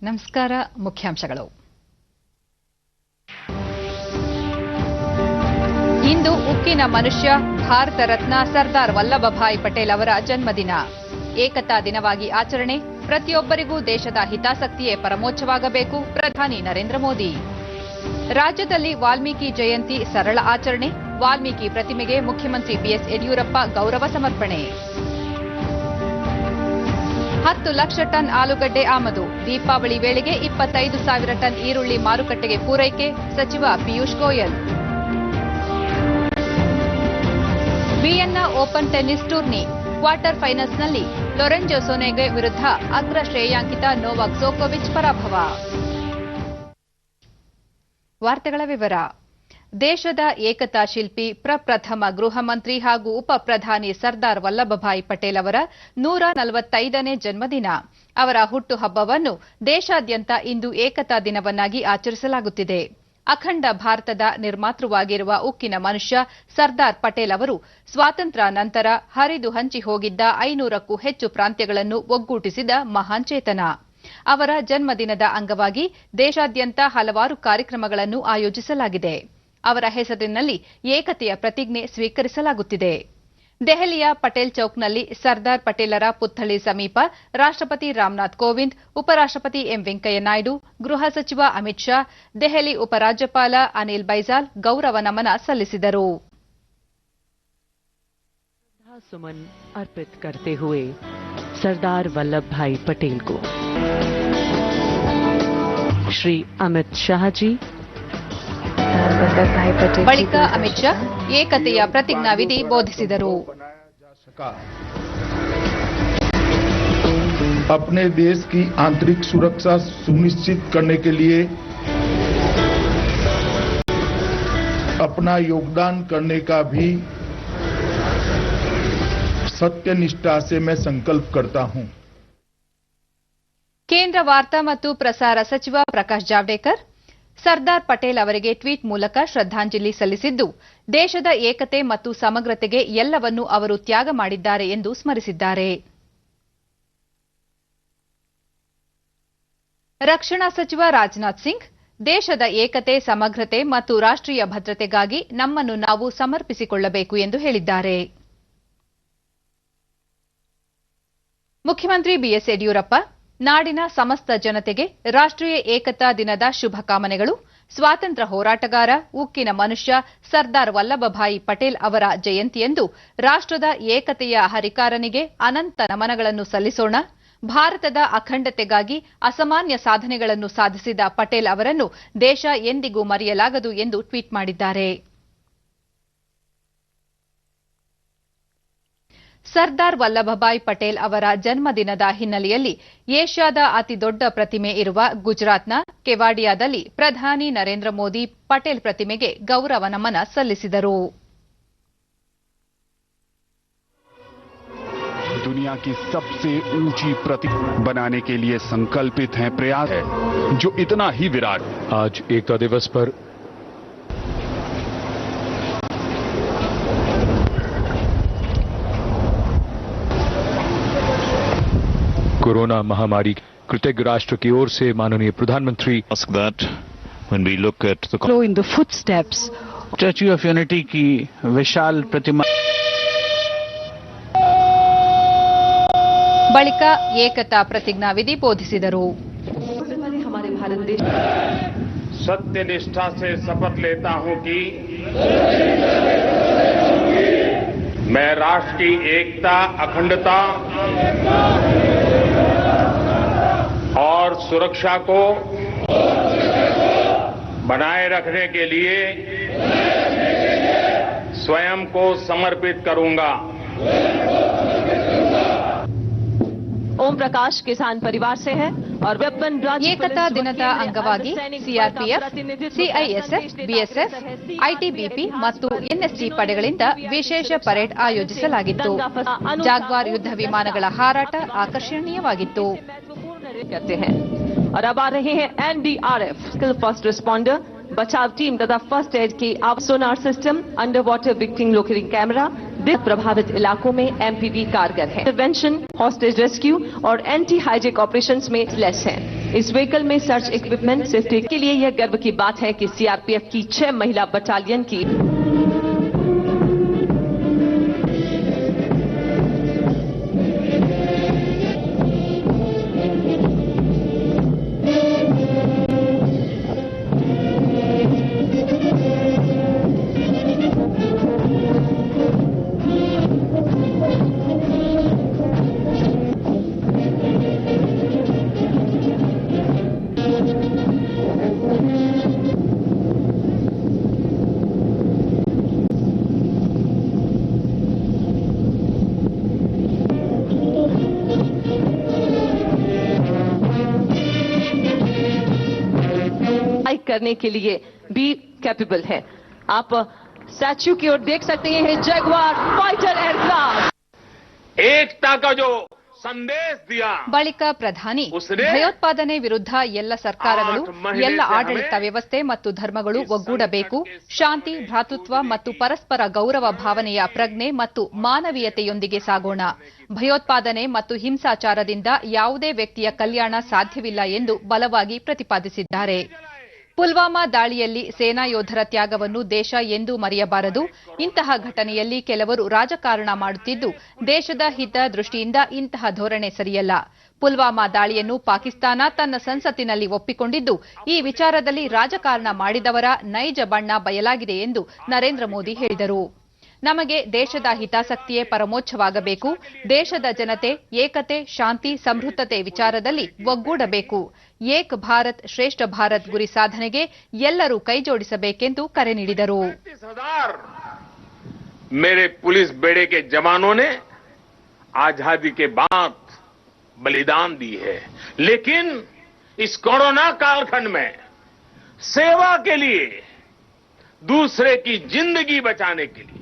ನಮಸ್ಕಾರ. ಮುಖ್ಯಾಂಶಗಳು. ಇಂದು ಉಕ್ಕಿನ ಮನುಷ್ಯ ಭಾರತ ರತ್ನ ಸರ್ದಾರ್ ವಲ್ಲಭಭಾಯಿ ಪಟೇಲ್ ಅವರ ಜನ್ಮದಿನ. ಏಕತಾ ದಿನವಾಗಿ ಆಚರಣೆ. ಪ್ರತಿಯೊಬ್ಬರಿಗೂ ದೇಶದ ಹಿತಾಸಕ್ತಿಯೇ ಪರಮೋಚ್ಚವಾಗಬೇಕು. ಪ್ರಧಾನಿ ನರೇಂದ್ರ ಮೋದಿ. ರಾಜ್ಯದಲ್ಲಿ ವಾಲ್ಮೀಕಿ ಜಯಂತಿ ಸರಳ ಆಚರಣೆ. ವಾಲ್ಮೀಕಿ ಪ್ರತಿಮೆಗೆ ಮುಖ್ಯಮಂತ್ರಿ ಬಿಎಸ್ ಯಡಿಯೂರಪ್ಪ ಗೌರವ ಸಮರ್ಪಣೆ. 10 ಲಕ್ಷ ಟನ್ ಆಲೂಗಡ್ಡೆ ಆಮದು. ದೀಪಾವಳಿ ವೇಳೆಗೆ 25,000 ಟನ್ ಈರುಳ್ಳಿ ಮಾರುಕಟ್ಟೆಗೆ ಪೂರೈಕೆ. ಸಚಿವ Piyush Goyal. Vienna open tennis tourney quarter ಫೈನಲ್ಸ್ನಲ್ಲಿ ಲೊರೆಂಜೊ ಸೊನೆಗೆ ವಿರುದ್ಧ ಅಗ್ರ ಶ್ರೇಯಾಂಕಿತ ನೋವಾಕ್ ಜೋಕೋವಿಚ್ ಪರಾಭವ. ವಾರ್ತೆಗಳ ವಿವರ. ದೇಶದ ಏಕತಾ ಶಿಲ್ಪಿ ಪ್ರಪ್ರಥಮ ಗೃಹ ಮಂತ್ರಿ ಹಾಗೂ ಉಪ ಪ್ರಧಾನಿ ಸರ್ದಾರ್ ವಲ್ಲಭಭಾಯಿ ಪಟೇಲ್ ಅವರ 145ನೇ ಜನ್ಮದಿನ. ಅವರ ಹುಟ್ಟುಹಬ್ಬವನ್ನು ದೇಶಾದ್ಯಂತ ಇಂದು ಏಕತಾ ದಿನವನ್ನಾಗಿ ಆಚರಿಸಲಾಗುತ್ತಿದೆ. ಅಖಂಡ ಭಾರತದ ನಿರ್ಮಾತೃವಾಗಿರುವ ಉಕ್ಕಿನ ಮನುಷ್ಯ ಸರ್ದಾರ್ ಪಟೇಲ್ ಅವರು ಸ್ವಾತಂತ್ರ್ಯ ನಂತರ ಹರಿದು ಹಂಚಿ ಹೋಗಿದ್ದ 500ಕ್ಕೂ ಹೆಚ್ಚು ಪ್ರಾಂತ್ಯಗಳನ್ನು ಒಗ್ಗೂಡಿಸಿದ ಮಹಾನ್ ಚೇತನ. ಅವರ ಜನ್ಮದಿನದ ಅಂಗವಾಗಿ ದೇಶಾದ್ಯಂತ ಹಲವಾರು ಕಾರ್ಯಕ್ರಮಗಳನ್ನು ಆಯೋಜಿಸಲಾಗಿದೆ. ಅವರ ಹೆಸರಿನಲ್ಲಿ ಏಕತೆಯ ಪ್ರತಿಜ್ಞೆ ಸ್ವೀಕರಿಸಲಾಗುತ್ತಿದೆ. ದೆಹಲಿಯ ಪಟೇಲ್ ಚೌಕ್ನಲ್ಲಿ ಸರ್ದಾರ್ ಪಟೇಲರ ಪುತ್ಥಳಿ ಸಮೀಪ ರಾಷ್ಟ್ರಪತಿ ರಾಮನಾಥ್ ಕೋವಿಂದ್, ಉಪರಾಷ್ಟ್ರಪತಿ ಎಂ ವೆಂಕಯ್ಯ ನಾಯ್ಡು, ಗೃಹ ಸಚಿವ ಅಮಿತ್ ಶಾ, ದೆಹಲಿ ಉಪರಾಜ್ಯಪಾಲ ಅನಿಲ್ ಬೈಜಾಲ್ ಗೌರವ ನಮನ ಸಲ್ಲಿಸಿದರು. सुमन अर्पित करते हुए सरदार वल्लभ भाई पटेल को श्री अमित शाह जी ಬಳಿಕ ಅಮಿತ್ ಶಾ ಏಕತೆಯ ಪ್ರತಿಜ್ಞಾವಿಧಿ ಬೋಧಿಸಿದರು. अपने देश की आंतरिक सुरक्षा सुनिश्चित करने के लिए अपना योगदान करने का भी सत्यनिष्ठा से मैं संकल्प करता हूं. ಕೇಂದ್ರ ವಾರ್ತಾ ಮತ್ತು ಪ್ರಸಾರ ಸಚಿವ ಪ್ರಕಾಶ್ ಜಾವಡೇಕರ್ ಸರ್ದಾರ್ ಪಟೇಲ್ ಅವರಿಗೆ ಟ್ವೀಟ್ ಮೂಲಕ ಶ್ರದ್ದಾಂಜಲಿ ಸಲ್ಲಿಸಿದ್ದು, ದೇಶದ ಏಕತೆ ಮತ್ತು ಸಮಗ್ರತೆಗೆ ಎಲ್ಲವನ್ನೂ ಅವರು ತ್ಯಾಗ ಮಾಡಿದ್ದಾರೆ ಎಂದು ಸ್ಮರಿಸಿದ್ದಾರೆ. ರಕ್ಷಣಾ ಸಚಿವ ರಾಜನಾಥ್ ಸಿಂಗ್ ದೇಶದ ಏಕತೆ, ಸಮಗ್ರತೆ ಮತ್ತು ರಾಷ್ಟ್ರೀಯ ಭದ್ರತೆಗಾಗಿ ನಮ್ಮನ್ನು ನಾವು ಸಮರ್ಪಿಸಿಕೊಳ್ಳಬೇಕು ಎಂದು ಹೇಳಿದ್ದಾರೆ. ಮುಖ್ಯಮಂತ್ರಿ ಬಿಎಸ್ ಯಡಿಯೂರಪ್ಪ ನಾಡಿನ ಸಮಸ್ತ ಜನತೆಗೆ ರಾಷ್ಟ್ರೀಯ ಏಕತಾ ದಿನದ ಶುಭಕಾಮನೆಗಳು. ಸ್ವಾತಂತ್ರ್ಯ ಹೋರಾಟಗಾರ, ಉಕ್ಕಿನ ಮನುಷ್ಯ ಸರ್ದಾರ್ ವಲ್ಲಭಭಾಯಿ ಪಟೇಲ್ ಅವರ ಜಯಂತಿಯಂದು ರಾಷ್ಟ್ರದ ಏಕತೆಯ ಹರಿಕಾರನಿಗೆ ಅನಂತ ನಮನಗಳನ್ನು ಸಲ್ಲಿಸೋಣ. ಭಾರತದ ಅಖಂಡತೆಗಾಗಿ ಅಸಾಮಾನ್ಯ ಸಾಧನೆಗಳನ್ನು ಸಾಧಿಸಿದ ಪಟೇಲ್ ಅವರನ್ನು ದೇಶ ಎಂದಿಗೂ ಮರೆಯಲಾಗದು ಎಂದು ಟ್ವೀಟ್ ಮಾಡಿದ್ದಾರೆ. ಸರ್ದಾರ್ ವಲ್ಲಭಭಾಯಿ ಪಟೇಲ್ ಅವರ ಜನ್ಮದಿನದ ಹಿನ್ನೆಲೆಯಲ್ಲಿ ಏಷ್ಯಾದ ಅತಿದೊಡ್ಡ ಪ್ರತಿಮೆ ಇರುವ ಗುಜರಾತ್ನ ಕೆವಾಡಿಯಾದಲ್ಲಿ ಪ್ರಧಾನಿ ನರೇಂದ್ರ ಮೋದಿ ಪಟೇಲ್ ಪ್ರತಿಮೆಗೆ ಗೌರವ ನಮನ ಸಲ್ಲಿಸಿದರು. दुनिया की सबसे ऊंची प्रतिमा बनाने के लिए संकल्पित हैं, प्रयास है जो इतना ही विराट. आज एकता दिवस पर कोरोना महामारी कृतज्ञ राष्ट्र की ओर से माननीय प्रधानमंत्री ask that when we look at the follow in the footsteps statue of unity की विशाल प्रतिमा. ಬಳಿಕ ಏಕತಾ ಪ್ರತಿಜ್ಞಾವಿಧಿ ಬೋಧಿಸಿದರು. सत्यनिष्ठा से शपथ लेता हूं कि मैं राष्ट्र की एकता, अखंडता और सुरक्षा को बनाए रखने के लिए स्वयं को समर्पित करूंगा. ओम प्रकाश किसान परिवार से है और वेपन ಏಕತಾ ದಿನದ ಅಂಗವಾಗಿ ಸಿಆರ್ಪಿಎಫ್, ಸಿಐಎಸ್ಎಫ್, ಬಿಎಸ್ಎಫ್, ಐಟಿಬಿಪಿ ಮತ್ತು ಎನ್ಎಸ್ಜಿ ಪಡೆಗಳಿಂದ ವಿಶೇಷ ಪರೇಡ್ ಆಯೋಜಿಸಲಾಗಿತ್ತು. ಜಾಗ್ವಾರ್ ಯುದ್ಧ ವಿಮಾನಗಳ ಹಾರಾಟ ಆಕರ್ಷಣೀಯವಾಗಿತ್ತು. और अब आ रहे हैं एनडीआरएफ स्किल फर्स्ट रिस्पॉन्डर बचाव टीम तथा फर्स्ट एड की sonar system, under water victim locating camera, प्रभावित इलाकों में एमपीवी कारगर है। इंटरवेंशन, हॉस्टेज रेस्क्यू और एंटी हाइजैक ऑपरेशंस में लेस है। इस व्हीकल में सर्च इक्विपमेंट सेफ्टी के लिए यह गर्व की बात है कि सीआरपीएफ की 6 महिला बटालियन की करने के लिए भी कैपेबल है। आप स्टैच्यू की ओर देख सकते हैं, ये जगुआर फाइटर एयरक्राफ्ट। एकता का जो ಸಂದೇಶ ದಿಯಾ ಬಳಿಕ ಪ್ರಧಾನಿ ಭಯೋತ್ಪಾದನೆ ವಿರುದ್ಧ ಎಲ್ಲ ಸರ್ಕಾರಗಳು, ಎಲ್ಲ ಆಡಳಿತ ವ್ಯವಸ್ಥೆ ಮತ್ತು ಧರ್ಮಗಳು ಒಗ್ಗೂಡಬೇಕು, ಶಾಂತಿ, ಭ್ರಾತೃತ್ವ ಮತ್ತು ಪರಸ್ಪರ ಗೌರವ ಭಾವನೆಯ ಪ್ರಜ್ಞೆ ಮತ್ತು ಮಾನವೀಯತೆಯೊಂದಿಗೆ ಸಾಗೋಣ. ಭಯೋತ್ಪಾದನೆ ಮತ್ತು ಹಿಂಸಾಚಾರದಿಂದ ಯಾವುದೇ ವ್ಯಕ್ತಿಯ ಕಲ್ಯಾಣ ಸಾಧ್ಯವಿಲ್ಲ ಎಂದು ಬಲವಾಗಿ ಪ್ರತಿಪಾದಿಸಿದ್ದಾರೆ. ಪುಲ್ವಾಮಾ ದಾಳಿಯಲ್ಲಿ ಸೇನಾ ಯೋಧರ ತ್ಯಾಗವನ್ನು ದೇಶ ಎಂದೂ ಮರೆಯಬಾರದು. ಇಂತಹ ಘಟನೆಯಲ್ಲಿ ಕೆಲವರು ರಾಜಕಾರಣ ಮಾಡುತ್ತಿದ್ದು, ದೇಶದ ಹಿತ ದೃಷ್ಟಿಯಿಂದ ಇಂತಹ ಧೋರಣೆ ಸರಿಯಲ್ಲ. ಪುಲ್ವಾಮಾ ದಾಳಿಯನ್ನು ಪಾಕಿಸ್ತಾನ ತನ್ನ ಸಂಸತ್ತಿನಲ್ಲಿ ಒಪ್ಪಿಕೊಂಡಿದ್ದು, ಈ ವಿಚಾರದಲ್ಲಿ ರಾಜಕಾರಣ ಮಾಡಿದವರ ನೈಜ ಬಣ್ಣ ಬಯಲಾಗಿದೆ ಎಂದು ನರೇಂದ್ರ ಮೋದಿ ಹೇಳಿದರು. ನಮಗೆ ದೇಶದ ಹಿತಾಸಕ್ತಿಯೇ ಪರಮೋಚ್ಚವಾಗಬೇಕು. ದೇಶದ ಜನತೆ ಏಕತೆ, ಶಾಂತಿ, ಸಮೃದ್ಧತೆ ವಿಚಾರದಲ್ಲಿ ಒಗ್ಗೂಡಬೇಕು. ಏಕ್ ಭಾರತ್ ಶ್ರೇಷ್ಠ ಭಾರತ್ ಗುರಿ ಸಾಧನೆಗೆ ಎಲ್ಲರೂ ಕೈಜೋಡಿಸಬೇಕೆಂದು ಕರೆ ನೀಡಿದರು. मेरे पुलिस बेड़े के जवानों ने आजादी के बाद बलिदान दी है, लेकिन इस कोरोना कालखंड में सेवा के लिए, दूसरे की जिंदगी बचाने के लिए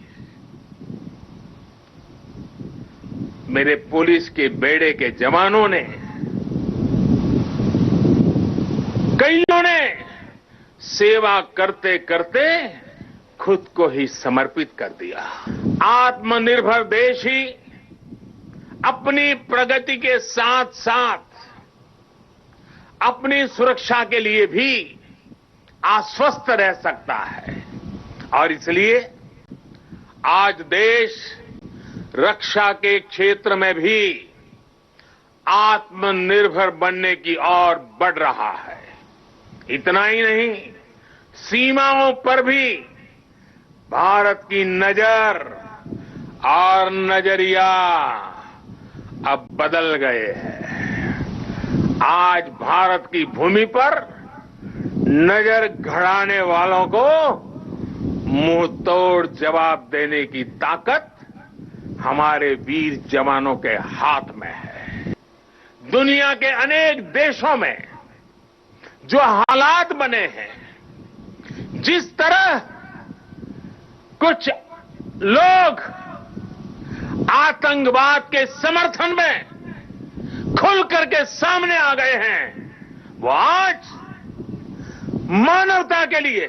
मेरे पुलिस के बेड़े के जवानों ने, कईयों ने सेवा करते करते खुद को ही समर्पित कर दिया. आत्मनिर्भर देश ही अपनी प्रगति के साथ साथ अपनी सुरक्षा के लिए भी आश्वस्त रह सकता है. और इसलिए आज देश रक्षा के क्षेत्र में भी आत्मनिर्भर बनने की ओर बढ़ रहा है. इतना ही नहीं, सीमाओं पर भी भारत की नजर और नजरिया अब बदल गए हैं. आज भारत की भूमि पर नजर गड़ाने वालों को मुंह तोड़ जवाब देने की ताकत हमारे वीर जवानों के हाथ में है. दुनिया के अनेक देशों में जो हालात बने हैं, जिस तरह कुछ लोग आतंकवाद के समर्थन में खुल करके सामने आ गए हैं, वो आज मानवता के लिए,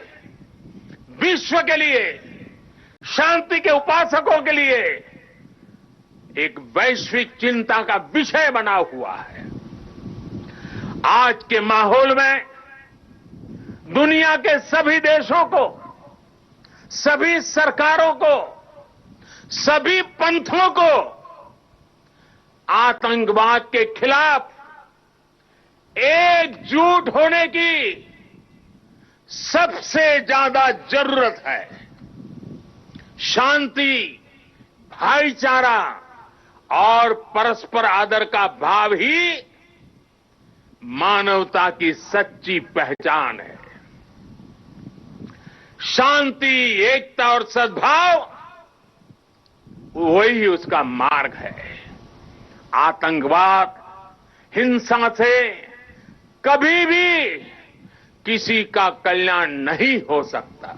विश्व के लिए, शांति के उपासकों के लिए एक वैश्विक चिंता का विषय बना हुआ है. आज के माहौल में दुनिया के सभी देशों को, सभी सरकारों को, सभी पंथों को आतंकवाद के खिलाफ एकजुट होने की सबसे ज्यादा जरूरत है. शांति, भाईचारा और परस्पर आदर का भाव ही मानवता की सच्ची पहचान है. शांति, एकता और सद्भाव वही उसका मार्ग है. आतंकवाद, हिंसा से कभी भी किसी का कल्याण नहीं हो सकता.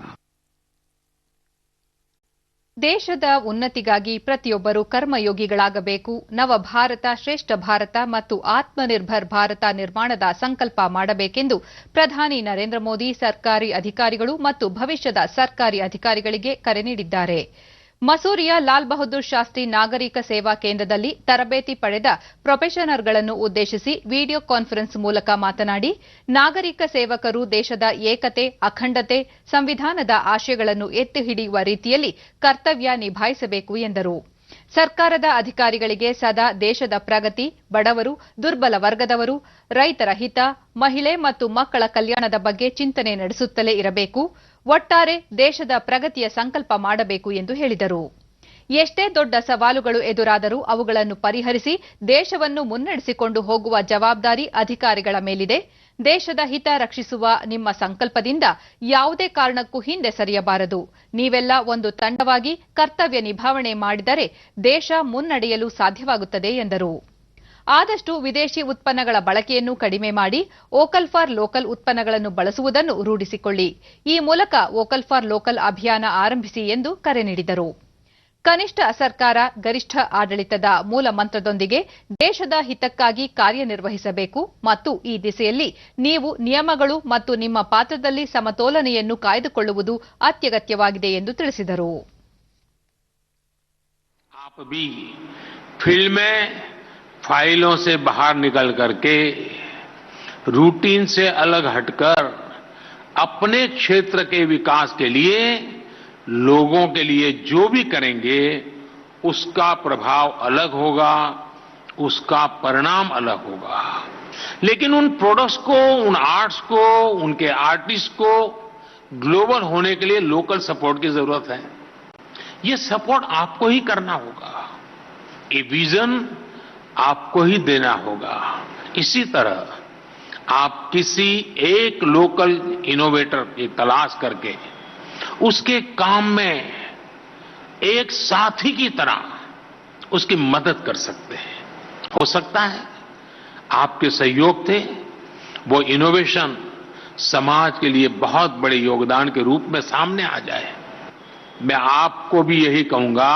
ದೇಶದ ಉನ್ನತಿಗಾಗಿ ಪ್ರತಿಯೊಬ್ಬರು ಕರ್ಮಯೋಗಿಗಳಾಗಬೇಕು. ನವ ಭಾರತ, ಶ್ರೇಷ್ಠ ಭಾರತ ಮತ್ತು ಆತ್ಮನಿರ್ಭರ್ ಭಾರತ ನಿರ್ಮಾಣದ ಸಂಕಲ್ಪ ಮಾಡಬೇಕೆಂದು ಪ್ರಧಾನಿ ನರೇಂದ್ರ ಮೋದಿ ಸರ್ಕಾರಿ ಅಧಿಕಾರಿಗಳು ಮತ್ತು ಭವಿಷ್ಯದ ಸರ್ಕಾರಿ ಅಧಿಕಾರಿಗಳಿಗೆ ಕರೆ ನೀಡಿದ್ದಾರೆ. ಮಸೂರಿಯ ಲಾಲ್ ಬಹದ್ದೂರ್ ಶಾಸ್ತ್ರಿ ನಾಗರಿಕ ಸೇವಾ ಕೇಂದ್ರದಲ್ಲಿ ತರಬೇತಿ ಪಡೆದ ಪ್ರೊಫೆಷನರ್ಗಳನ್ನು ಉದ್ದೇಶಿಸಿ ವಿಡಿಯೋ ಕಾನ್ಫರೆನ್ಸ್ ಮೂಲಕ ಮಾತನಾಡಿ ನಾಗರಿಕ ಸೇವಕರು ದೇಶದ ಏಕತೆ ಅಖಂಡತೆ ಸಂವಿಧಾನದ ಆಶಯಗಳನ್ನು ಎತ್ತಿ ಹಿಡಿಯುವ ರೀತಿಯಲ್ಲಿ ಕರ್ತವ್ಯ ನಿಭಾಯಿಸಬೇಕು ಎಂದರು. ಸರ್ಕಾರದ ಅಧಿಕಾರಿಗಳಿಗೆ ಸದಾ ದೇಶದ ಪ್ರಗತಿ, ಬಡವರು, ದುರ್ಬಲ ವರ್ಗದವರು, ರೈತರ ಹಿತ, ಮಹಿಳೆ ಮತ್ತು ಮಕ್ಕಳ ಕಲ್ಯಾಣದ ಬಗ್ಗೆ ಚಿಂತನೆ ನಡೆಸುತ್ತಲೇ ಇರಬೇಕು. ಒಟ್ಟಾರೆ ದೇಶದ ಪ್ರಗತಿಯ ಸಂಕಲ್ಪ ಮಾಡಬೇಕು ಎಂದು ಹೇಳಿದರು. ಎಷ್ಟೇ ದೊಡ್ಡ ಸವಾಲುಗಳು ಎದುರಾದರೂ ಅವುಗಳನ್ನು ಪರಿಹರಿಸಿ ದೇಶವನ್ನು ಮುನ್ನಡೆಸಿಕೊಂಡು ಹೋಗುವ ಜವಾಬ್ದಾರಿ ಅಧಿಕಾರಿಗಳ ಮೇಲಿದೆ. ದೇಶದ ಹಿತ ರಕ್ಷಿಸುವ ನಿಮ್ಮ ಸಂಕಲ್ಪದಿಂದ ಯಾವುದೇ ಕಾರಣಕ್ಕೂ ಹಿಂದೆ ಸರಿಯಬಾರದು. ನೀವೆಲ್ಲ ಒಂದು ತಂಡವಾಗಿ ಕರ್ತವ್ಯ ನಿಭಾವಣೆ ಮಾಡಿದರೆ ದೇಶ ಮುನ್ನಡೆಯಲು ಸಾಧ್ಯವಾಗುತ್ತದೆ ಎಂದರು. ಆದಷ್ಟು ವಿದೇಶಿ ಉತ್ಪನ್ನಗಳ ಬಳಕೆಯನ್ನು ಕಡಿಮೆ ಮಾಡಿ ವೋಕಲ್ ಫಾರ್ ಲೋಕಲ್ ಉತ್ಪನ್ನಗಳನ್ನು ಬಳಸುವುದನ್ನು ರೂಢಿಸಿಕೊಳ್ಳಿ. ಈ ಮೂಲಕ ವೋಕಲ್ ಫಾರ್ ಲೋಕಲ್ ಅಭಿಯಾನ ಆರಂಭಿಸಿ ಎಂದು ಕರೆ ನೀಡಿದರು. ಕನಿಷ್ಠ ಸರ್ಕಾರ ಗರಿಷ್ಠ ಆಡಳಿತದ ಮೂಲ ಮಂತ್ರದೊಂದಿಗೆ ದೇಶದ ಹಿತಕ್ಕಾಗಿ ಕಾರ್ಯನಿರ್ವಹಿಸಬೇಕು ಮತ್ತು ಈ ದಿಸೆಯಲ್ಲಿ ನೀವು ನಿಯಮಗಳು ಮತ್ತು ನಿಮ್ಮ ಪಾತ್ರದಲ್ಲಿ ಸಮತೋಲನೆಯನ್ನು ಕಾಯ್ದುಕೊಳ್ಳುವುದು ಅತ್ಯಗತ್ಯವಾಗಿದೆ ಎಂದು ತಿಳಿಸಿದರು. आप भी फील्ड में फाइलों से बाहर निकल करके रूटीन से अलग हटकर अपने क्षेत्र के विकास के लिए लोगों के लिए जो भी करेंगे उसका प्रभाव अलग होगा, उसका परिणाम अलग होगा. लेकिन उन प्रोडक्ट्स को, उन आर्ट्स को, उनके आर्टिस्ट को ग्लोबल होने के लिए लोकल सपोर्ट की जरूरत है. ये सपोर्ट आपको ही करना होगा. ये विजन आपको ही देना होगा. इसी तरह आप किसी एक लोकल इनोवेटर की तलाश करके उसके काम में एक साथी की तरह उसकी मदद कर सकते हैं. हो सकता है आपके सहयोग से वो इनोवेशन समाज के लिए बहुत बड़े योगदान के रूप में सामने आ जाए. मैं आपको भी यही कहूंगा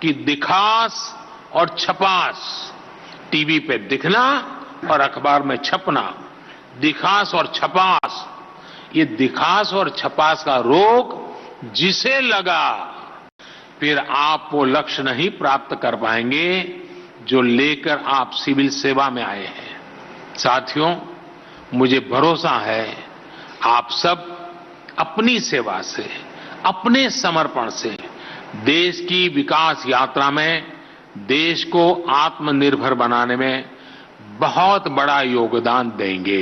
कि दिखास और छपास, टीवी पे दिखना और अखबार में छपना, दिखास और छपास, ये दिखास और छपास का रोग जिसे लगा फिर आप वो लक्ष्य नहीं प्राप्त कर पाएंगे जो लेकर आप सिविल सेवा में आए हैं. साथियों, मुझे भरोसा है आप सब अपनी सेवा से, अपने समर्पण से देश की विकास यात्रा में देश को आत्मनिर्भर बनाने में बहुत बड़ा योगदान देंगे.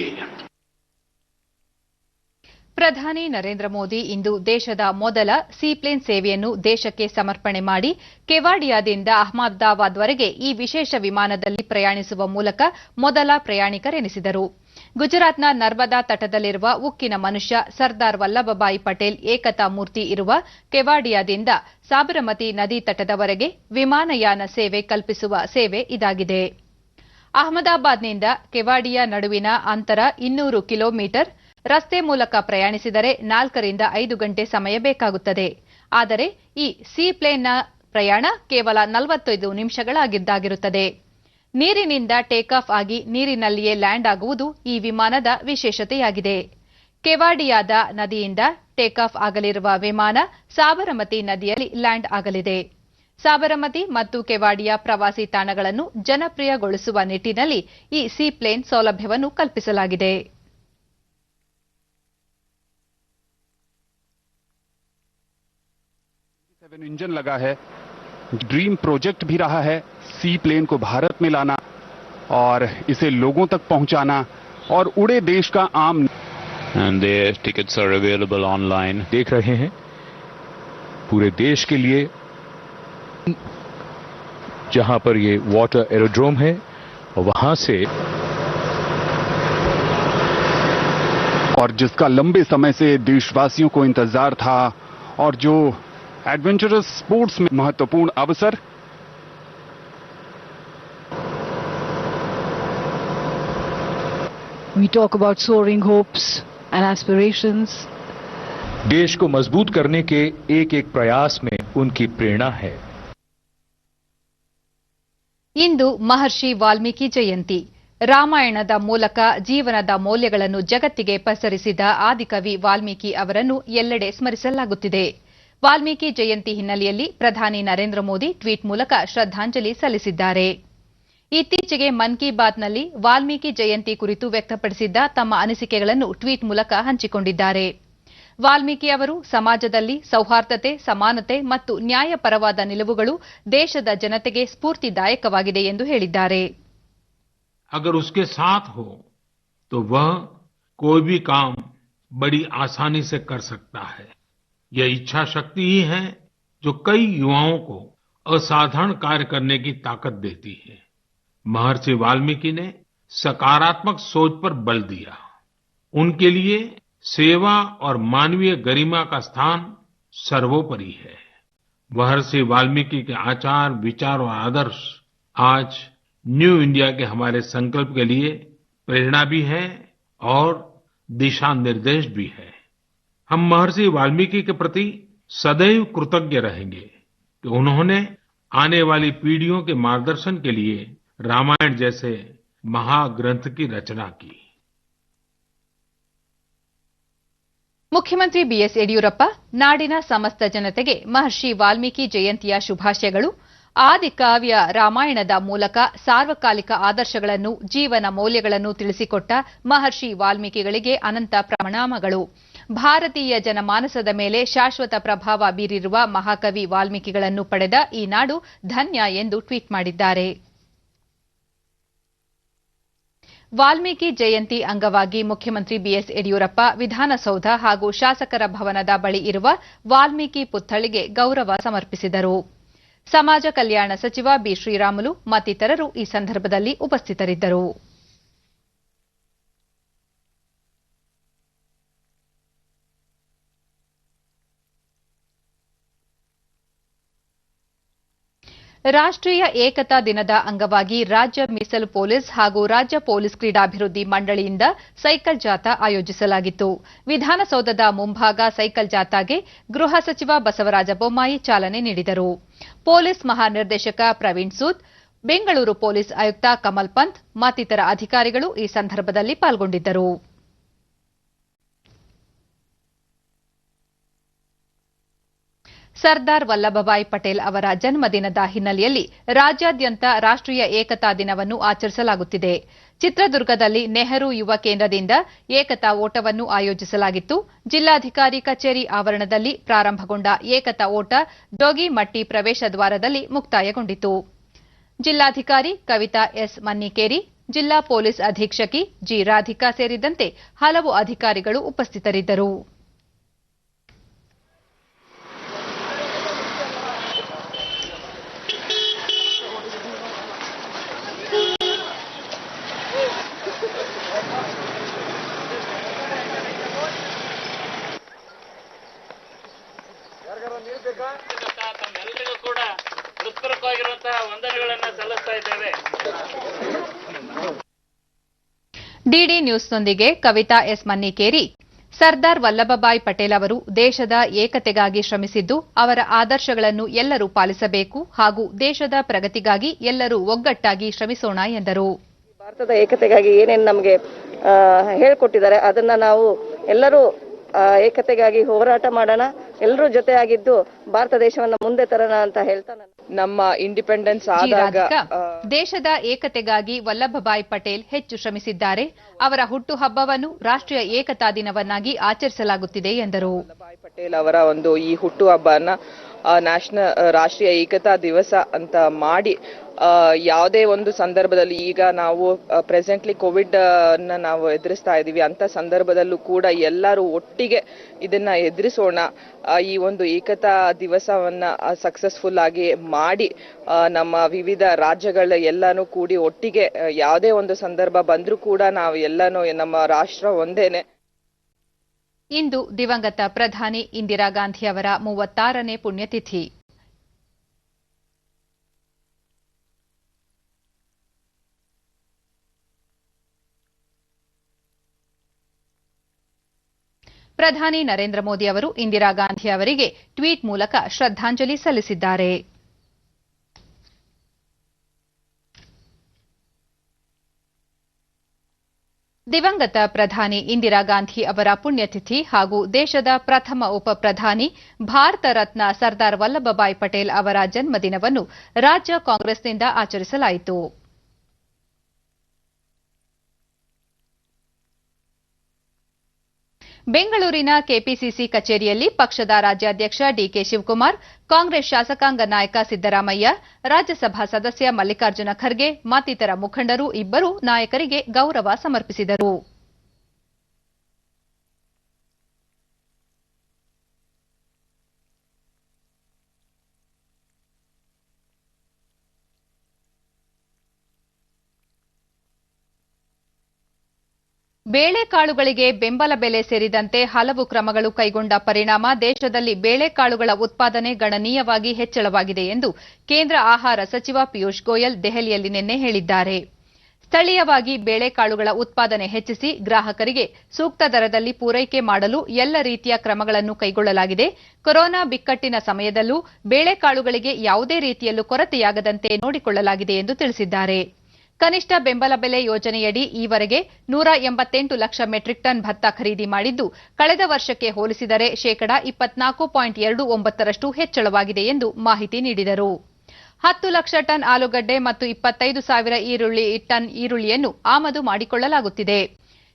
ಪ್ರಧಾನಿ ನರೇಂದ್ರ ಮೋದಿ ಇಂದು ದೇಶದ ಮೊದಲ ಸೀಪ್ಲೇನ್ ಸೇವೆಯನ್ನು ದೇಶಕ್ಕೆ ಸಮರ್ಪಣೆ ಮಾಡಿ ಕೆವಾಡಿಯಾದಿಂದ ಅಹಮದಾಬಾದ್ವರೆಗೆ ಈ ವಿಶೇಷ ವಿಮಾನದಲ್ಲಿ ಪ್ರಯಾಣಿಸುವ ಮೂಲಕ ಮೊದಲ ಪ್ರಯಾಣಿಕರೆನಿಸಿದರು. ಗುಜರಾತ್ನ ನರ್ಮದಾ ತಟದಲ್ಲಿರುವ ಉಕ್ಕಿನ ಮನುಷ್ಯ ಸರ್ದಾರ್ ವಲ್ಲಭಭಾಯಿ ಪಟೇಲ್ ಏಕತಾ ಮೂರ್ತಿ ಇರುವ ಕೆವಾಡಿಯಾದಿಂದ ಸಾಬರಮತಿ ನದಿ ತಟದವರೆಗೆ ವಿಮಾನಯಾನ ಸೇವೆ ಕಲ್ಪಿಸುವ ಸೇವೆ ಇದಾಗಿದೆ. ಅಹಮದಾಬಾದ್ನಿಂದ ಕೆವಾಡಿಯಾ ನಡುವಿನ ಅಂತರ 200 ಕಿಲೋಮೀಟರ್. ರಸ್ತೆ ಮೂಲಕ ಪ್ರಯಾಣಿಸಿದರೆ 4 ರಿಂದ 5 ಗಂಟೆ ಸಮಯ ಬೇಕಾಗುತ್ತದೆ. ಆದರೆ ಈ ಸೀಪ್ಲೇನ್ನ ಪ್ರಯಾಣ ಕೇವಲ 45 ನಿಮಿಷಗಳಾಗಿದ್ದಾಗಿರುತ್ತದೆ. ನೀರಿನಿಂದ ಟೇಕ್ ಆಫ್ ಆಗಿ ನೀರಿನಲ್ಲಿಯೇ ಲ್ಯಾಂಡ್ ಆಗುವುದು ಈ ವಿಮಾನದ ವಿಶೇಷತೆಯಾಗಿದೆ. ಕೆವಾಡಿಯಾದ ನದಿಯಿಂದ ಟೇಕ್ ಆಫ್ ಆಗಲಿರುವ ವಿಮಾನ ಸಾಬರಮತಿ ನದಿಯಲ್ಲಿ ಲ್ಯಾಂಡ್ ಆಗಲಿದೆ. ಸಾಬರಮತಿ ಮತ್ತು ಕೆವಾಡಿಯಾ ಪ್ರವಾಸಿ ತಾಣಗಳನ್ನು ಜನಪ್ರಿಯಗೊಳಿಸುವ ನಿಟ್ಟಿನಲ್ಲಿ ಈ ಸೀಪ್ಲೇನ್ ಸೌಲಭ್ಯವನ್ನು ಕಲ್ಪಿಸಲಾಗಿದೆ. इंजन लगा है. ड्रीम प्रोजेक्ट भी रहा है सी प्लेन को भारत में लाना और इसे लोगों तक पहुंचाना और उड़े देश का आम. And their tickets are available online. देख रहे हैं पूरे देश के लिए जहां पर ये वाटर एरोड्रोम है और वहां से और जिसका लंबे समय से देशवासियों को इंतजार था और जो एडवेंचरस स्पोर्ट्स में महत्वपूर्ण अवसर. We talk about soaring hopes and aspirations. देश को मजबूत करने के एक एक प्रयास में उनकी प्रेरणा है. ಇಂದು ಮಹರ್ಷಿ ವಾಲ್ಮೀಕಿ ಜಯಂತಿ. ರಾಮಾಯಣದ ಮೂಲಕ ಜೀವನದ ಮೌಲ್ಯಗಳನ್ನು ಜಗತ್ತಿಗೆ ಪಸರಿಸಿದ ಆದಿಕವಿ ವಾಲ್ಮೀಕಿ ಅವರನ್ನು ಎಲ್ಲೆಡೆ ಸ್ಮರಿಸಲಾಗುತ್ತಿದೆ. ವಾಲ್ಮೀಕಿ ಜಯಂತಿ ಹಿನ್ನೆಲೆಯಲ್ಲಿ ಪ್ರಧಾನಿ ನರೇಂದ್ರ ಮೋದಿ ಟ್ವೀಟ್ ಮೂಲಕ ಶ್ರದ್ದಾಂಜಲಿ ಸಲ್ಲಿಸಿದ್ದಾರೆ. ಇತ್ತೀಚೆಗೆ ಮನ್ ಕಿ ಬಾತ್ನಲ್ಲಿ ವಾಲ್ಮೀಕಿ ಜಯಂತಿ ಕುರಿತು ವ್ಯಕ್ತಪಡಿಸಿದ್ದ ತಮ್ಮ ಅನಿಸಿಕೆಗಳನ್ನು ಟ್ವೀಟ್ ಮೂಲಕ ಹಂಚಿಕೊಂಡಿದ್ದಾರೆ. ವಾಲ್ಮೀಕಿ ಅವರು ಸಮಾಜದಲ್ಲಿ ಸೌಹಾರ್ದತೆ, ಸಮಾನತೆ ಮತ್ತು ನ್ಯಾಯಪರವಾದ ನಿಲುವುಗಳು ದೇಶದ ಜನತೆಗೆ ಸ್ಫೂರ್ತಿದಾಯಕವಾಗಿದೆ ಎಂದು ಹೇಳಿದ್ದಾರೆ. अगर उसके साथ हो तो वह कोई भी काम बड़ी आसानी से कर सकता है. यह इच्छा शक्ति ही है जो कई युवाओं को असाधारण कार्य करने की ताकत देती है. महर्षि वाल्मीकि ने सकारात्मक सोच पर बल दिया. उनके लिए सेवा और मानवीय गरिमा का स्थान सर्वोपरि है. महर्षि वाल्मीकि के आचार, विचार और आदर्श आज न्यू इंडिया के हमारे संकल्प के लिए प्रेरणा भी है और दिशा निर्देश भी है. हम महर्षि वाल्मीकि के प्रति सदैव कृतज्ञ रहेंगे कि उन्होंने आने वाली पीढ़ियों के मार्गदर्शन के लिए रामायण जैसे महाग्रंथ की रचना की. ಮುಖ್ಯಮಂತ್ರಿ ಬಿಎಸ್ ಯಡಿಯೂರಪ್ಪ ನಾಡಿನ ಸಮಸ್ತ ಜನತೆಗೆ ಮಹರ್ಷಿ ವಾಲ್ಮೀಕಿ ಜಯಂತಿಯ ಶುಭಾಶಯಗಳು. ಆದಿಕಾವ್ಯ ರಾಮಾಯಣದ ಮೂಲಕ ಸಾರ್ವಕಾಲಿಕ ಆದರ್ಶಗಳನ್ನು, ಜೀವನ ಮೌಲ್ಯಗಳನ್ನು ತಿಳಿಸಿಕೊಟ್ಟ ಮಹರ್ಷಿ ವಾಲ್ಮೀಕಿಗಳಿಗೆ ಅನಂತ ಪ್ರಣಾಮಗಳು. ಭಾರತೀಯ ಜನಮಾನಸದ ಮೇಲೆ ಶಾಶ್ವತ ಪ್ರಭಾವ ಬೀರಿರುವ ಮಹಾಕವಿ ವಾಲ್ಮೀಕಿಗಳನ್ನು ಪಡೆದ ಈ ನಾಡು ಧನ್ಯ ಎಂದು ಟ್ವೀಟ್ ಮಾಡಿದ್ದಾರೆ. ವಾಲ್ಮೀಕಿ ಜಯಂತಿ ಅಂಗವಾಗಿ ಮುಖ್ಯಮಂತ್ರಿ ಬಿಎಸ್ ಯಡಿಯೂರಪ್ಪ ವಿಧಾನಸೌಧ ಹಾಗೂ ಶಾಸಕರ ಭವನದ ಬಳಿ ಇರುವ ವಾಲ್ಮೀಕಿ ಪುತ್ಥಳಿಗೆ ಗೌರವ ಸಮರ್ಪಿಸಿದರು. ಸಮಾಜ ಕಲ್ಯಾಣ ಸಚಿವ ಬಿ ಶ್ರೀರಾಮುಲು ಮತ್ತಿತರರು ಈ ಸಂದರ್ಭದಲ್ಲಿ ಉಪಸ್ಥಿತರಿದ್ದರು. ರಾಷ್ಟ್ರೀಯ ಏಕತಾ ದಿನದ ಅಂಗವಾಗಿ ರಾಜ್ಯ ಮೀಸಲು ಪೊಲೀಸ್ ಹಾಗೂ ರಾಜ್ಯ ಪೊಲೀಸ್ ಕ್ರೀಡಾಭಿವೃದ್ಧಿ ಮಂಡಳಿಯಿಂದ ಸೈಕಲ್ ಜಾಥಾ ಆಯೋಜಿಸಲಾಗಿತ್ತು. ವಿಧಾನಸೌಧದ ಮುಂಭಾಗ ಸೈಕಲ್ ಜಾಥಾಗೆ ಗೃಹ ಸಚಿವ ಬಸವರಾಜ ಬೊಮ್ಮಾಯಿ ಚಾಲನೆ ನೀಡಿದರು. ಪೊಲೀಸ್ ಮಹಾನಿರ್ದೇಶಕ ಪ್ರವೀಣ್ ಸೂದ್, ಬೆಂಗಳೂರು ಪೊಲೀಸ್ ಆಯುಕ್ತ ಕಮಲ್ ಪಂತ್ ಮತ್ತಿತರ ಅಧಿಕಾರಿಗಳು ಈ ಸಂದರ್ಭದಲ್ಲಿ ಪಾಲ್ಗೊಂಡಿದ್ದರು. ಸರ್ದಾರ್ ವಲ್ಲಭಭಾಯಿ ಪಟೇಲ್ ಅವರ ಜನ್ಮದಿನದ ಹಿನ್ನೆಲೆಯಲ್ಲಿ ರಾಜ್ಯಾದ್ಯಂತ ರಾಷ್ಟ್ರೀಯ ಏಕತಾ ದಿನವನ್ನು ಆಚರಿಸಲಾಗುತ್ತಿದೆ. ಚಿತ್ರದುರ್ಗದಲ್ಲಿ ನೆಹರು ಯುವ ಕೇಂದ್ರದಿಂದ ಏಕತಾ ಓಟವನ್ನು ಆಯೋಜಿಸಲಾಗಿತ್ತು. ಜಿಲ್ಲಾಧಿಕಾರಿ ಕಚೇರಿ ಆವರಣದಲ್ಲಿ ಪ್ರಾರಂಭಗೊಂಡ ಏಕತಾ ಓಟ ಜೋಗಿಮಟ್ಟಿ ಪ್ರವೇಶ ದ್ವಾರದಲ್ಲಿ ಮುಕ್ತಾಯಗೊಂಡಿತು. ಜಿಲ್ಲಾಧಿಕಾರಿ ಕವಿತಾ ಎಸ್ ಮನ್ನಿಕೇರಿ, ಜಿಲ್ಲಾ ಪೊಲೀಸ್ ಅಧೀಕ್ಷಕಿ ಜಿ ರಾಧಿಕಾ ಸೇರಿದಂತೆ ಹಲವು ಅಧಿಕಾರಿಗಳು ಉಪಸ್ಥಿತರಿದ್ದರು. ತಮ್ಮೆಲ್ಲರಿಗೂ ಕೂಡ ಹೃತ್ಪೂರ್ವಕವಾಗಿರುವಂತಹ ವಂದನೆಗಳನ್ನು ಸಲ್ಲಿಸ್ತಾ ಇದ್ದೇವೆ. ಡಿಡಿ ನ್ಯೂಸ್ನೊಂದಿಗೆ ಕವಿತಾ ಎಸ್ ಮನ್ನಿಕೇರಿ, ಸರ್ದಾರ್ ವಲ್ಲಭಭಾಯಿ ಪಟೇಲ್ ಅವರು ದೇಶದ ಏಕತೆಗಾಗಿ ಶ್ರಮಿಸಿದ್ದು, ಅವರ ಆದರ್ಶಗಳನ್ನು ಎಲ್ಲರೂ ಪಾಲಿಸಬೇಕು ಹಾಗೂ ದೇಶದ ಪ್ರಗತಿಗಾಗಿ ಎಲ್ಲರೂ ಒಗ್ಗಟ್ಟಾಗಿ ಶ್ರಮಿಸೋಣ ಎಂದರು. ಭಾರತದ ಏಕತೆಗಾಗಿ ಏನೇನು ನಮಗೆ ಹೇಳಿಕೊಟ್ಟಿದ್ದಾರೆ ಅದನ್ನ ನಾವು ಎಲ್ಲರೂ ಏಕತೆಗಾಗಿ ಹೋರಾಟ ಮಾಡೋಣ, ಎಲ್ಲರೂ ಜೊತೆಯಾಗಿದ್ದು ಭಾರತ ದೇಶವನ್ನ ಮುಂದೆ ತರೋಣ ಅಂತ ಹೇಳ್ತಾ ನಮ್ಮ ಇಂಡಿಪೆಂಡೆನ್ಸ್ ಆದಾಗ ದೇಶದ ಏಕತೆಗಾಗಿ ವಲ್ಲಭಭಾಯಿ ಪಟೇಲ್ ಹೆಚ್ಚು ಶ್ರಮಿಸಿದ್ದಾರೆ. ಅವರ ಹುಟ್ಟುಹಬ್ಬವನ್ನು ರಾಷ್ಟ್ರೀಯ ಏಕತಾ ದಿನವನ್ನಾಗಿ ಆಚರಿಸಲಾಗುತ್ತಿದೆ ಎಂದರು. ವಲ್ಲಭಭಾಯಿ ಪಟೇಲ್ ಅವರ ಒಂದು ಈ ಹುಟ್ಟುಹಬ್ಬನ ರಾಷ್ಟ್ರೀಯ ಏಕತಾ ದಿವಸ ಅಂತ ಮಾಡಿ ಯಾವುದೇ ಒಂದು ಸಂದರ್ಭದಲ್ಲಿ ಈಗ ನಾವು ಪ್ರೆಸೆಂಟ್ಲಿ ಕೋವಿಡ್ ಅನ್ನ ನಾವು ಎದುರಿಸ್ತಾ ಇದೀವಿ ಅಂತ ಸಂದರ್ಭದಲ್ಲೂ ಕೂಡ ಎಲ್ಲರೂ ಒಟ್ಟಿಗೆ ಇದನ್ನ ಎದುರಿಸೋಣ, ಈ ಒಂದು ಏಕತಾ ದಿವಸವನ್ನ ಸಕ್ಸಸ್ಫುಲ್ ಆಗಿ ಮಾಡಿ ನಮ್ಮ ವಿವಿಧ ರಾಜ್ಯಗಳ ಎಲ್ಲಾನು ಕೂಡಿ ಒಟ್ಟಿಗೆ ಯಾವುದೇ ಒಂದು ಸಂದರ್ಭ ಬಂದ್ರೂ ಕೂಡ ನಾವು ಎಲ್ಲಾನು ನಮ್ಮ ರಾಷ್ಟ್ರ ಒಂದೇನೆ. ಇಂದು ದಿವಂಗತ ಪ್ರಧಾನಿ ಇಂದಿರಾ ಗಾಂಧಿ ಅವರ 36ನೇ ಪುಣ್ಯತಿಥಿ. ಪ್ರಧಾನಿ ನರೇಂದ್ರ ಮೋದಿ ಅವರು ಇಂದಿರಾ ಗಾಂಧಿ ಅವರಿಗೆ ಟ್ವೀಟ್ ಮೂಲಕ ಶ್ರದ್ದಾಂಜಲಿ ಸಲ್ಲಿಸಿದ್ದಾರೆ. ದಿವಂಗತ ಪ್ರಧಾನಿ ಇಂದಿರಾ ಗಾಂಧಿ ಅವರ ಪುಣ್ಯತಿಥಿ ಹಾಗೂ ದೇಶದ ಪ್ರಥಮ ಉಪ ಪ್ರಧಾನಿ ಭಾರತ ರತ್ನ ಸರ್ದಾರ್ ವಲ್ಲಭಭಾಯ್ ಪಟೇಲ್ ಅವರ ಜನ್ಮದಿನವನ್ನು ರಾಜ್ಯ ಕಾಂಗ್ರೆಸ್ನಿಂದ ಆಚರಿಸಲಾಯಿತು. ಬೆಂಗಳೂರಿನ ಕೆಪಿಸಿಸಿ ಕಚೇರಿಯಲ್ಲಿ ಪಕ್ಷದ ರಾಜ್ಯಾಧ್ಯಕ್ಷ ಡಿಕೆ ಶಿವಕುಮಾರ್, ಕಾಂಗ್ರೆಸ್ ಶಾಸಕಾಂಗ ನಾಯಕ ಸಿದ್ದರಾಮಯ್ಯ, ರಾಜ್ಯಸಭಾ ಸದಸ್ಯ ಮಲ್ಲಿಕಾರ್ಜುನ ಖರ್ಗೆ ಮತ್ತಿತರ ಮುಖಂಡರು ಇಬ್ಬರೂ ನಾಯಕರಿಗೆ ಗೌರವ ಸಮರ್ಪಿಸಿದರು. ಬೇಳೆಕಾಳುಗಳಿಗೆ ಬೆಂಬಲ ಬೆಲೆ ಸೇರಿದಂತೆ ಹಲವು ಕ್ರಮಗಳು ಕೈಗೊಂಡ ಪರಿಣಾಮ ದೇಶದಲ್ಲಿ ಬೇಳೆಕಾಳುಗಳ ಉತ್ಪಾದನೆ ಗಣನೀಯವಾಗಿ ಹೆಚ್ಚಳವಾಗಿದೆ ಎಂದು ಕೇಂದ್ರ ಆಹಾರ ಸಚಿವ ಪಿಯೂಷ್ ಗೋಯಲ್ ದೆಹಲಿಯಲ್ಲಿ ನಿನ್ನೆ ಹೇಳಿದ್ದಾರೆ. ಸ್ಥಳೀಯವಾಗಿ ಬೇಳೆಕಾಳುಗಳ ಉತ್ಪಾದನೆ ಹೆಚ್ಚಿಸಿ ಗ್ರಾಹಕರಿಗೆ ಸೂಕ್ತ ದರದಲ್ಲಿ ಪೂರೈಕೆ ಮಾಡಲು ಎಲ್ಲ ರೀತಿಯ ಕ್ರಮಗಳನ್ನು ಕೈಗೊಳ್ಳಲಾಗಿದೆ. ಕೊರೋನಾ ಬಿಕ್ಕಟ್ಟಿನ ಸಮಯದಲ್ಲೂ ಬೇಳೆಕಾಳುಗಳಿಗೆ ಯಾವುದೇ ರೀತಿಯಲ್ಲೂ ಕೊರತೆಯಾಗದಂತೆ ನೋಡಿಕೊಳ್ಳಲಾಗಿದೆ ಎಂದು ತಿಳಿಸಿದ್ದಾರೆ. ಕನಿಷ್ಠ ಬೆಂಬಲ ಬೆಲೆ ಯೋಜನೆಯಡಿ ಈವರೆಗೆ 188 ಲಕ್ಷ ಮೆಟ್ರಿಕ್ ಟನ್ ಭತ್ತ ಖರೀದಿ ಮಾಡಿದ್ದು, ಕಳೆದ ವರ್ಷಕ್ಕೆ ಹೋಲಿಸಿದರೆ ಶೇಕಡಾ 24.29ರಷ್ಟು ಹೆಚ್ಚಳವಾಗಿದೆ ಎಂದು ಮಾಹಿತಿ ನೀಡಿದರು. 10 ಲಕ್ಷ ಟನ್ ಆಲೂಗಡ್ಡೆ ಮತ್ತು 25,000 ಟನ್ ಈರುಳ್ಳಿಯನ್ನು ಆಮದು ಮಾಡಿಕೊಳ್ಳಲಾಗುತ್ತಿದೆ.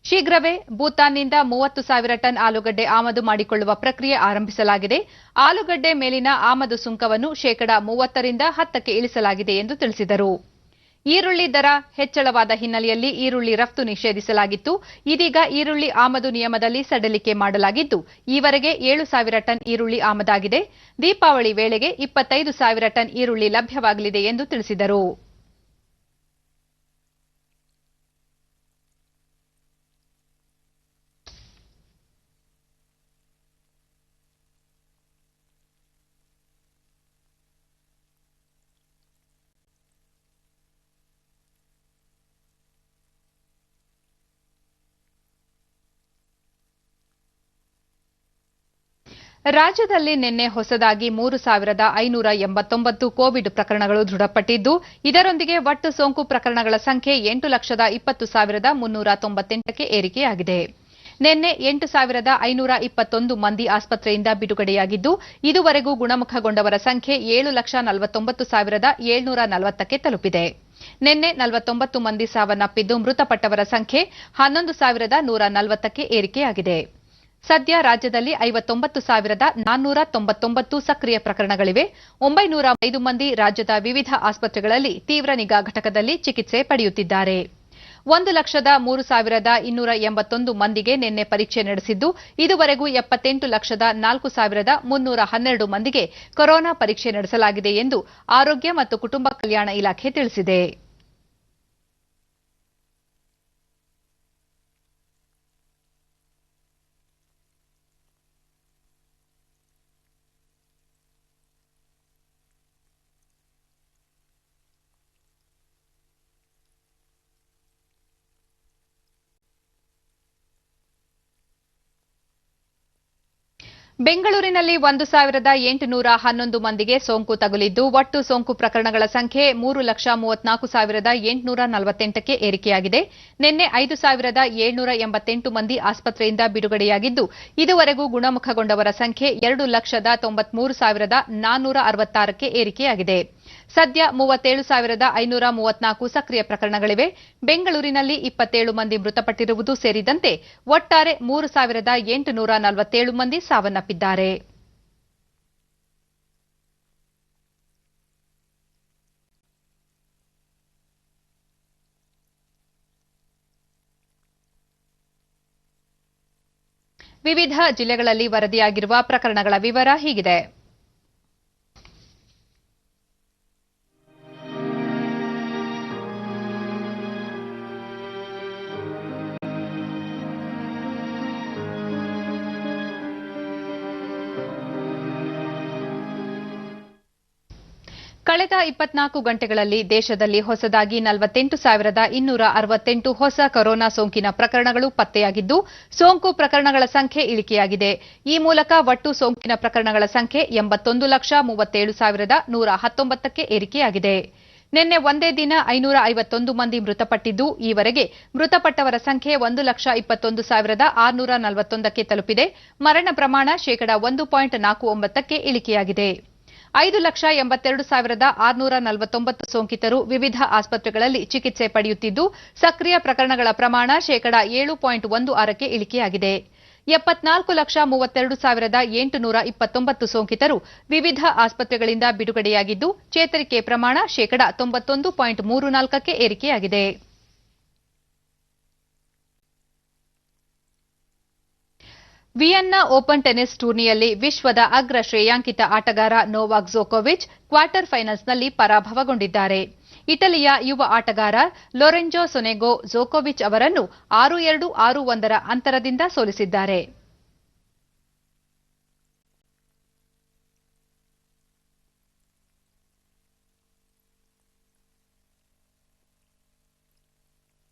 ಶೀಘ್ರವೇ ಭೂತಾನ್ನಿಂದ 30,000 ಟನ್ ಆಲೂಗಡ್ಡೆ ಆಮದು ಮಾಡಿಕೊಳ್ಳುವ ಪ್ರಕ್ರಿಯೆ ಆರಂಭಿಸಲಾಗಿದೆ. ಆಲೂಗಡ್ಡೆ ಮೇಲಿನ ಆಮದು ಸುಂಕವನ್ನು ಶೇಕಡಾ 30ರಿಂದ 10ಕ್ಕೆ ಇಳಿಸಲಾಗಿದೆ ಎಂದು ತಿಳಿಸಿದರು. ಈರುಳ್ಳಿ ದರ ಹೆಚ್ಚಳವಾದ ಹಿನ್ನೆಲೆಯಲ್ಲಿ ಈರುಳ್ಳಿ ರಫ್ತು ನಿಷೇಧಿಸಲಾಗಿತ್ತು. ಇದೀಗ ಈರುಳ್ಳಿ ಆಮದು ನಿಯಮದಲ್ಲಿ ಸಡಿಲಿಕೆ ಮಾಡಲಾಗಿದ್ದು, ಈವರೆಗೆ 7,000 ಟನ್ ಈರುಳ್ಳಿ ಆಮದಾಗಿದೆ. ದೀಪಾವಳಿ ವೇಳೆಗೆ 25,000 ಟನ್ ಈರುಳ್ಳಿ ಲಭ್ಯವಾಗಲಿದೆ ಎಂದು ತಿಳಿಸಿದರು. ರಾಜ್ಯದಲ್ಲಿ ನಿನ್ನೆ ಹೊಸದಾಗಿ 3,589 ಕೋವಿಡ್ ಪ್ರಕರಣಗಳು ದೃಢಪಟ್ಟಿದ್ದು, ಇದರೊಂದಿಗೆ ಒಟ್ಟು ಸೋಂಕು ಪ್ರಕರಣಗಳ ಸಂಖ್ಯೆ 8,20,398ಕ್ಕೆ ಏರಿಕೆಯಾಗಿದೆ. ನಿನ್ನೆ 8,521 ಮಂದಿ ಆಸ್ಪತ್ರೆಯಿಂದ ಬಿಡುಗಡೆಯಾಗಿದ್ದು, ಇದುವರೆಗೂ ಗುಣಮುಖಗೊಂಡವರ ಸಂಖ್ಯೆ 7,49,740ಕ್ಕೆ ತಲುಪಿದೆ. ನಿನ್ನೆ 49 ಮಂದಿ ಸಾವನ್ನಪ್ಪಿದ್ದು, ಮೃತಪಟ್ಟವರ ಸಂಖ್ಯೆ 11,140ಕ್ಕೆ ಏರಿಕೆಯಾಗಿದೆ. ಸದ್ಯ ರಾಜ್ಯದಲ್ಲಿ 59,499 ಸಕ್ರಿಯ ಪ್ರಕರಣಗಳಿವೆ. 905 ಮಂದಿ ರಾಜ್ಯದ ವಿವಿಧ ಆಸ್ಪತ್ರೆಗಳಲ್ಲಿ ತೀವ್ರ ನಿಗಾ ಘಟಕದಲ್ಲಿ ಚಿಕಿತ್ಸೆ ಪಡೆಯುತ್ತಿದ್ದಾರೆ. 1,03,281 ಮಂದಿಗೆ ನಿನ್ನೆ ಪರೀಕ್ಷೆ ನಡೆಸಿದ್ದು, ಇದುವರೆಗೂ 78,04,312 ಮಂದಿಗೆ ಕೊರೋನಾ ಪರೀಕ್ಷೆ ನಡೆಸಲಾಗಿದೆ ಎಂದು ಆರೋಗ್ಯ ಮತ್ತು ಕುಟುಂಬ ಕಲ್ಯಾಣ ಇಲಾಖೆ ತಿಳಿಸಿದೆ. ಬೆಂಗಳೂರಿನಲ್ಲಿ 1,811 ಮಂದಿಗೆ ಸೋಂಕು ತಗುಲಿದ್ದು, ಒಟ್ಟು ಸೋಂಕು ಪ್ರಕರಣಗಳ ಸಂಖ್ಯೆ 3,34,848ಕ್ಕೆ ಏರಿಕೆಯಾಗಿದೆ. ನಿನ್ನೆ 5,788 ಮಂದಿ ಆಸ್ಪತ್ರೆಯಿಂದ ಬಿಡುಗಡೆಯಾಗಿದ್ದು, ಇದುವರೆಗೂ ಗುಣಮುಖಗೊಂಡವರ ಸಂಖ್ಯೆ 2,93,466ಕ್ಕೆ ಏರಿಕೆಯಾಗಿದೆ. ಸದ್ಯ 37,534 ಸಕ್ರಿಯ ಪ್ರಕರಣಗಳಿವೆ. ಬೆಂಗಳೂರಿನಲ್ಲಿ 27 ಮಂದಿ ಮೃತಪಟ್ಟಿರುವುದು ಸೇರಿದಂತೆ ಒಟ್ಟಾರೆ 3,847 ಮಂದಿ ಸಾವನ್ನಪ್ಪಿದ್ದಾರೆ. ವಿವಿಧ ಜಿಲ್ಲೆಗಳಲ್ಲಿ ವರದಿಯಾಗಿರುವ ಪ್ರಕರಣಗಳ ವಿವರ ಹೀಗಿದೆ. ಕಳೆದ 24 ಗಂಟೆಗಳಲ್ಲಿ ದೇಶದಲ್ಲಿ ಹೊಸದಾಗಿ 48,268 ಹೊಸ ಕೊರೋನಾ ಸೋಂಕಿನ ಪ್ರಕರಣಗಳು ಪತ್ತೆಯಾಗಿದ್ದು, ಸೋಂಕು ಪ್ರಕರಣಗಳ ಸಂಖ್ಯೆ ಇಳಿಕೆಯಾಗಿದೆ. ಈ ಮೂಲಕ ಒಟ್ಟು ಸೋಂಕಿನ ಪ್ರಕರಣಗಳ ಸಂಖ್ಯೆ 81,37,119ಕ್ಕೆ ಏರಿಕೆಯಾಗಿದೆ. ನಿನ್ನೆ ಒಂದೇ ದಿನ 551 ಮಂದಿ ಮೃತಪಟ್ಟಿದ್ದು ಈವರೆಗೆ ಮೃತಪಟ್ಟವರ ಸಂಖ್ಯೆ 1,21,641ಕ್ಕೆ ತಲುಪಿದೆ. ಮರಣ ಪ್ರಮಾಣ ಶೇಕಡಾ 1.49ಕ್ಕೆ ಇಳಿಕೆಯಾಗಿದೆ. 5,82,649 ಸೋಂಕಿತರು ವಿವಿಧ ಆಸ್ಪತ್ರೆಗಳಲ್ಲಿ ಚಿಕಿತ್ಸೆ ಪಡೆಯುತ್ತಿದ್ದು ಸಕ್ರಿಯ ಪ್ರಕರಣಗಳ ಪ್ರಮಾಣ ಶೇಕಡಾ 7.16ಕ್ಕೆ ಇಳಿಕೆಯಾಗಿದೆ. 74,32,829 ಸೋಂಕಿತರು ವಿವಿಧ ಆಸ್ಪತ್ರೆಗಳಿಂದ ಬಿಡುಗಡೆಯಾಗಿದ್ದು ಚೇತರಿಕೆ ಪ್ರಮಾಣ ಶೇಕಡಾ 91.34ಕ್ಕೆ ಏರಿಕೆಯಾಗಿದೆ. ವಿಯೆನ್ನಾ ಓಪನ್ ಟೆನಿಸ್ ಟೂರ್ನಿಯಲ್ಲಿ ವಿಶ್ವದ ಅಗ್ರ ಶ್ರೇಯಾಂಕಿತ ಆಟಗಾರ ನೋವಾಕ್ ಜೋಕೋವಿಚ್ ಕ್ವಾರ್ಟರ್ ಫೈನಲ್ಸ್ನಲ್ಲಿ ಪರಾಭವಗೊಂಡಿದ್ದಾರೆ. ಇಟಲಿಯ ಯುವ ಆಟಗಾರ ಲೊರೆಂಜೊ ಸೊನೆಗೊ ಜೋಕೋವಿಚ್ ಅವರನ್ನು 6-2, 6-1 ಅಂತರದಿಂದ ಸೋಲಿಸಿದ್ದಾರೆ.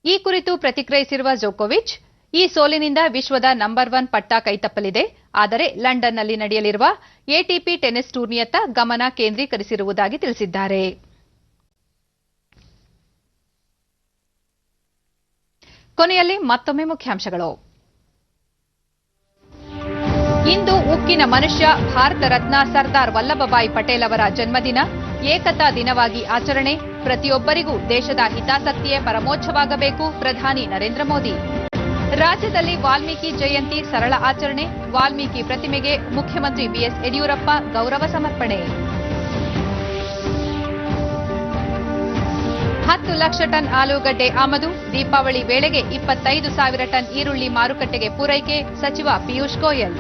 ಈ ಕುರಿತು ಪ್ರತಿಕ್ರಿಯಿಸಿರುವ ಜೋಕೋವಿಚ್, ಈ ಸೋಲಿನಿಂದ ವಿಶ್ವದ ನಂಬರ್ 1 ಪಟ್ಟ ಕೈತಪ್ಪಲಿದೆ. ಆದರೆ ಲಂಡನ್ನಲ್ಲಿ ನಡೆಯಲಿರುವ ಎಟಿಪಿ ಟೆನಿಸ್ ಟೂರ್ನಿಯತ್ತ ಗಮನ ಕೇಂದ್ರೀಕರಿಸಿರುವುದಾಗಿ ತಿಳಿಸಿದ್ದಾರೆ. ಕೊನೆಯಲ್ಲಿ ಮತ್ತೊಮ್ಮೆ ಮುಖ್ಯಾಂಶಗಳು. ಇಂದು ಉಕ್ಕಿನ ಮನುಷ್ಯ ಭಾರತ ರತ್ನ ಸರ್ದಾರ್ ವಲ್ಲಭಭಾಯಿ ಪಟೇಲ್ ಅವರ ಜನ್ಮದಿನ, ಏಕತಾ ದಿನವಾಗಿ ಆಚರಣೆ. ಪ್ರತಿಯೊಬ್ಬರಿಗೂ ದೇಶದ ಹಿತಾಸಕ್ತಿಯೇ ಪರಮೋಚ್ಚವಾಗಬೇಕು, ಪ್ರಧಾನಿ ನರೇಂದ್ರ ಮೋದಿ. ರಾಜ್ಯದಲ್ಲಿ ವಾಲ್ಮೀಕಿ ಜಯಂತಿ ಸರಳ ಆಚರಣೆ, ವಾಲ್ಮೀಕಿ ಪ್ರತಿಮೆಗೆ ಮುಖ್ಯಮಂತ್ರಿ ಬಿಎಸ್ ಯಡಿಯೂರಪ್ಪ ಗೌರವ ಸಮರ್ಪಣೆ. 10 ಲಕ್ಷ ಟನ್ ಆಲೂಗಡ್ಡೆ ಆಮದು, ದೀಪಾವಳಿ ವೇಳೆಗೆ 25,000 ಟನ್ ಈರುಳ್ಳಿ ಮಾರುಕಟ್ಟೆಗೆ ಪೂರೈಕೆ, ಸಚಿವ Piyush Goyal.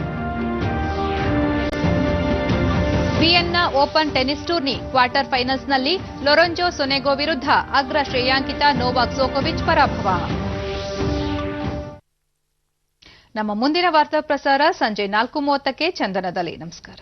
Vienna open tennis tourney quarter ಫೈನಲ್ಸ್ನಲ್ಲಿ ಲೊರೆಂಜೊ ಸೊನೆಗೊ ವಿರುದ್ಧ ಅಗ್ರ ಶ್ರೇಯಾಂಕಿತ ನೋವಾಕ್ ಜೋಕೋವಿಚ್ ಪರಾಭವ. ನಮ್ಮ ಮುಂದಿನ ವಾರ್ತಾ ಪ್ರಸಾರ ಸಂಜೆ 4:30ಕ್ಕೆ ಚಂದನದಲ್ಲಿ. ನಮಸ್ಕಾರ.